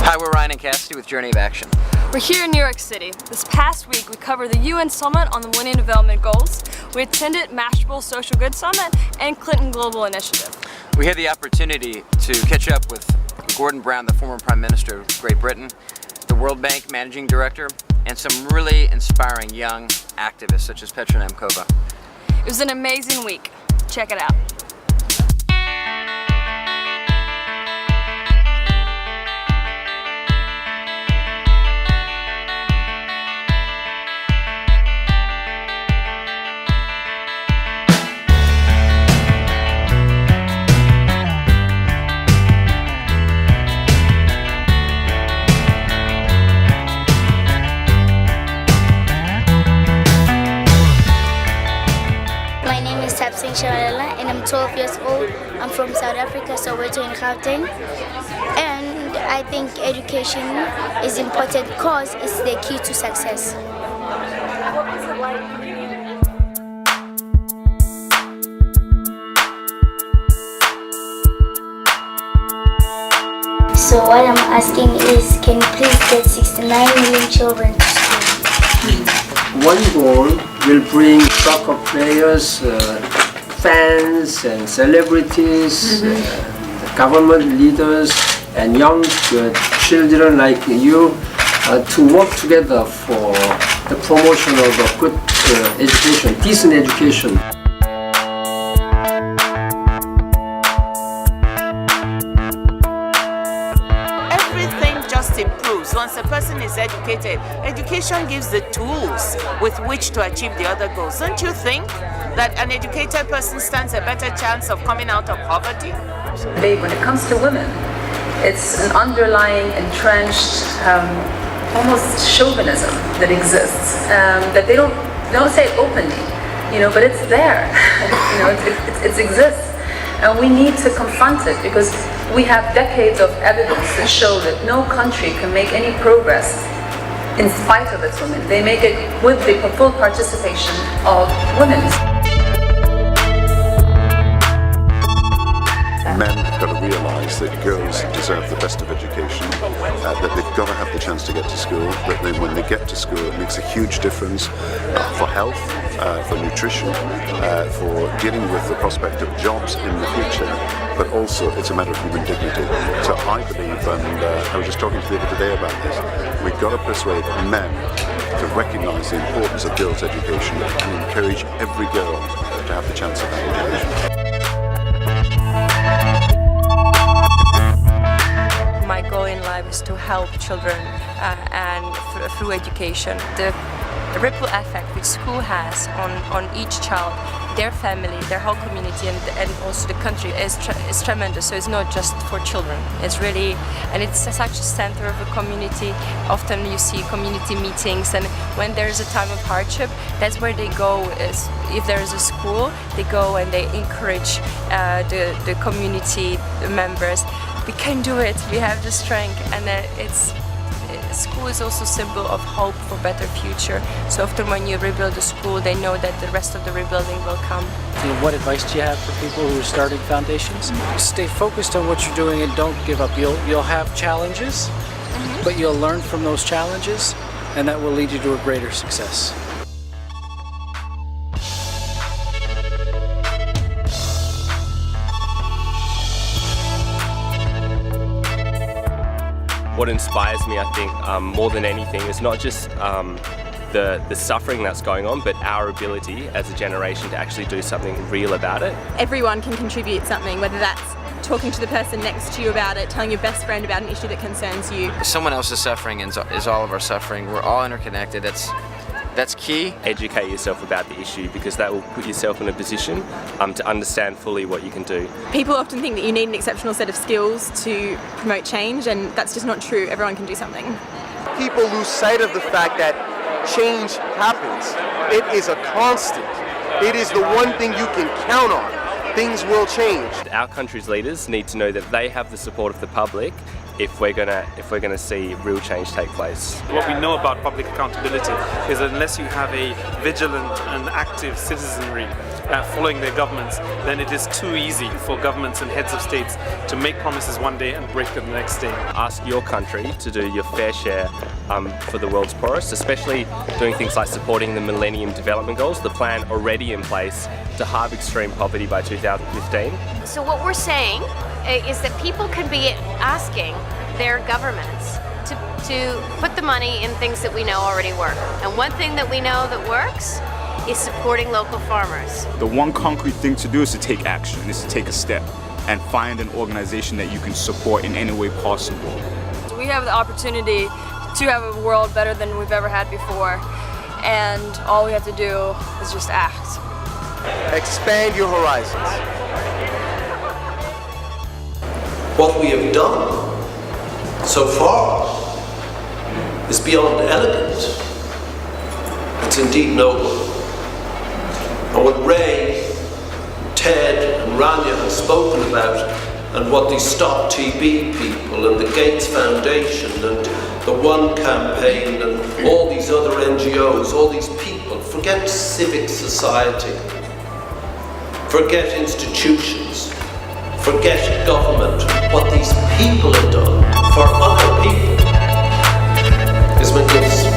Hi, we're Ryan and Cassidy with Journey of Action. We're here in New York City. This past week we covered the UN Summit on the Millennium Development Goals. We attended Mashable Social Good Summit and Clinton Global Initiative. We had the opportunity to catch up with Gordon Brown, the former Prime Minister of Great Britain, the World Bank Managing Director, and some really inspiring young activists such as Petra Nemcova. It was an amazing week. Check it out. And I'm 12 years old. I'm from South Africa, so we're in Gauteng. And I think education is important because it's the key to success. So what I'm asking is, can you please get 69 million children to school? One goal will bring soccer players, fans and celebrities, government leaders and young children like you to work together for the promotion of a good education, decent education. Everything just improves once a person is educated. Education gives the tools with which to achieve the other goals. Don't you think that an educated person stands a better chance of coming out of poverty? When it comes to women, it's an underlying, entrenched, almost chauvinism that exists, that they don't say it openly, but it's there. It exists, and we need to confront it because we have decades of evidence that show that no country can make any progress in spite of its women. They make it with the full participation of women. Men have got to realise that girls deserve the best of education, that they've got to have the chance to get to school, that when they get to school it makes a huge difference for health, for nutrition, for dealing with the prospect of jobs in the future, but also it's a matter of human dignity. So I believe, and I was just talking to you the other day about this, we've got to persuade men to recognise the importance of girls' education and encourage every girl to have the chance of that education. My goal in life is to help children and through education. The ripple effect which school has on each child, their family, their whole community, and also the country is tremendous. So it's not just for children. It's really, and it's such a center of a community. Often you see community meetings, and when there is a time of hardship, that's where they go. If there is a school, they go and they encourage the community members. We can do it. We have the strength, and school is also a symbol of hope for a better future. So often when you rebuild a school, they know that the rest of the rebuilding will come. What advice do you have for people who are starting foundations? Stay focused on what you're doing and don't give up. You'll have challenges, but you'll learn from those challenges, and that will lead you to a greater success. What inspires me, I think, more than anything is not just the suffering that's going on, but our ability as a generation to actually do something real about it. Everyone can contribute something, whether that's talking to the person next to you about it, telling your best friend about an issue that concerns you. Someone else's suffering is all of our suffering. We're all interconnected. That's key. Educate yourself about the issue because that will put yourself in a position to understand fully what you can do. People often think that you need an exceptional set of skills to promote change, and that's just not true. Everyone can do something. People lose sight of the fact that change happens. It is a constant. It is the one thing you can count on. Things will change. Our country's leaders need to know that they have the support of the public if we're gonna see real change take place. What we know about public accountability is that unless you have a vigilant and active citizenry at following their governments, then it is too easy for governments and heads of states to make promises one day and break them the next day. Ask your country to do your fair share for the world's poorest, especially doing things like supporting the Millennium Development Goals, the plan already in place to halve extreme poverty by 2015. So what we're saying is that people can be asking their governments to put the money in things that we know already work. And one thing that we know that works is supporting local farmers. The one concrete thing to do is to take action, is to take a step and find an organization that you can support in any way possible. We have the opportunity to have a world better than we've ever had before, and all we have to do is just act. Expand your horizons. What we have done so far is beyond elegant. It's indeed noble. And what Ray, Ted and Rania have spoken about, and what the Stop TB people and the Gates Foundation and the One Campaign and all these other NGOs, all these people, forget civic society, forget institutions, forget government. What these people have done for other people is magnificent.